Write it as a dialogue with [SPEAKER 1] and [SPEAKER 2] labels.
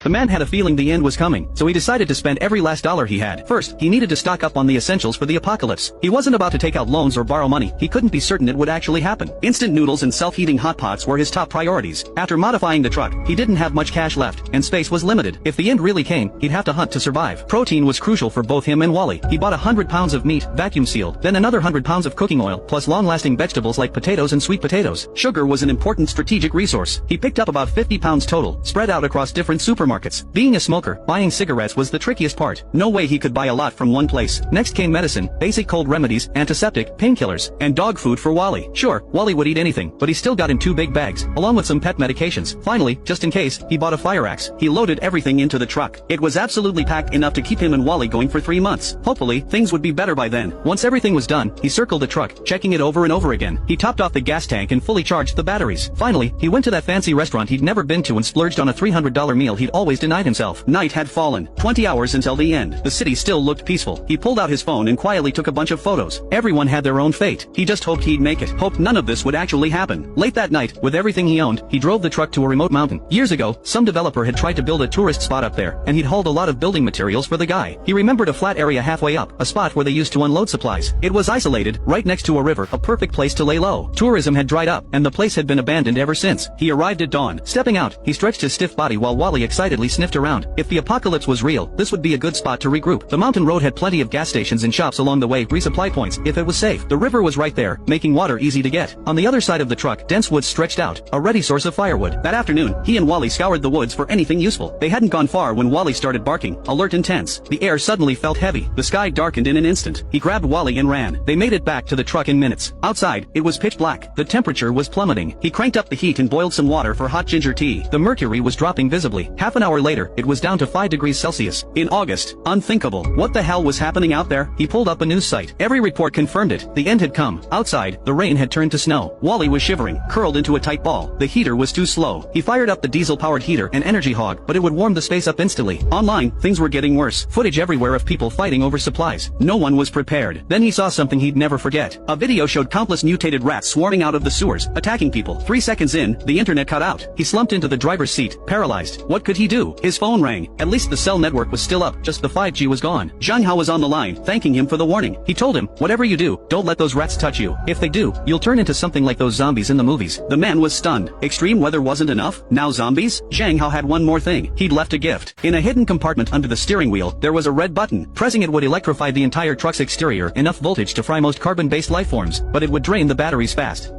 [SPEAKER 1] The man had a feeling the end was coming, so he decided to spend every last dollar he had. First, he needed to stock up on the essentials for the apocalypse. He wasn't about to take out loans or borrow money. He couldn't be certain it would actually happen. Instant noodles and self-heating hot pots were his top priorities. After modifying the truck, he didn't have much cash left, and space was limited. If the end really came, he'd have to hunt to survive. Protein was crucial for both him and Wally. He bought 100 pounds of meat, vacuum sealed, then another 100 pounds of cooking oil, plus long-lasting vegetables like potatoes and sweet potatoes. Sugar was an important strategic resource. He picked up about 50 pounds total, spread out across different supermarkets. Being a smoker, buying cigarettes was the trickiest part. No way he could buy a lot from one place. Next came medicine, basic cold remedies, antiseptic, painkillers, and dog food for Wally. Sure, Wally would eat anything, but he still got in 2 big bags, along with some pet medications. Finally, just in case, he bought a fire axe. He loaded everything into the truck. It was absolutely packed enough to keep him and Wally going for 3 months. Hopefully, things would be better by then. Once everything was done, he circled the truck, checking it over and over again. He topped off the gas tank and fully charged the batteries. Finally, he went to that fancy restaurant he'd never been to and splurged on a $300 meal he'd always denied himself. Night had fallen. 20 hours until the end. The city still looked peaceful. He pulled out his phone and quietly took a bunch of photos. Everyone had their own fate. He just hoped he'd make it. Hoped none of this would actually happen. Late that night, with everything he owned, he drove the truck to a remote mountain. Years ago, some developer had tried to build a tourist spot up there, and he'd hauled a lot of building materials for the guy. He remembered a flat area halfway up, a spot where they used to unload supplies. It was isolated, right next to a river, a perfect place to lay low. Tourism had dried up, and the place had been abandoned ever since. He arrived at dawn. Stepping out, he stretched his stiff body while Wally excitedly sniffed around. If the apocalypse was real, this would be a good spot to regroup. The mountain road had plenty of gas stations and shops along the way, resupply points, if it was safe. The river was right there, making water easy to get. On the other side of the truck, dense woods stretched out, a ready source of firewood. That afternoon, he and Wally scoured the woods for anything useful. They hadn't gone far when Wally started barking, alert and tense. The air suddenly felt heavy. The sky darkened in an instant. He grabbed Wally and ran. They made it back to the truck in minutes. Outside, it was pitch black. The temperature was plummeting. He cranked up the heat and boiled some water for hot ginger tea. The mercury was dropping visibly. Half an hour later, it was down to 5 degrees Celsius. In August, unthinkable. What the hell was happening out there? He pulled up a news site. Every report confirmed it. The end had come. Outside, the rain had turned to snow. Wally was shivering, curled into a tight ball. The heater was too slow. He fired up the diesel-powered heater, an energy hog, but it would warm the space up instantly. Online, things were getting worse. Footage everywhere of people fighting over supplies. No one was prepared. Then he saw something he'd never forget. A video showed countless mutated rats swarming out of the sewers, attacking people. 3 seconds in, the internet cut out. He slumped into the driver's seat, paralyzed. What could he do? His phone rang. At least the cell network was still up, just the 5G was gone. Zhang Hao was on the line, thanking him for the warning. He told him, whatever you do, don't let those rats touch you. If they do, you'll turn into something like those zombies in the movies. The man was stunned. Extreme weather wasn't enough? Now zombies? Zhang Hao had one more thing. He'd left a gift. In a hidden compartment under the steering wheel, there was a red button. Pressing it would electrify the entire truck's exterior, enough voltage to fry most carbon-based life forms, but it would drain the batteries fast.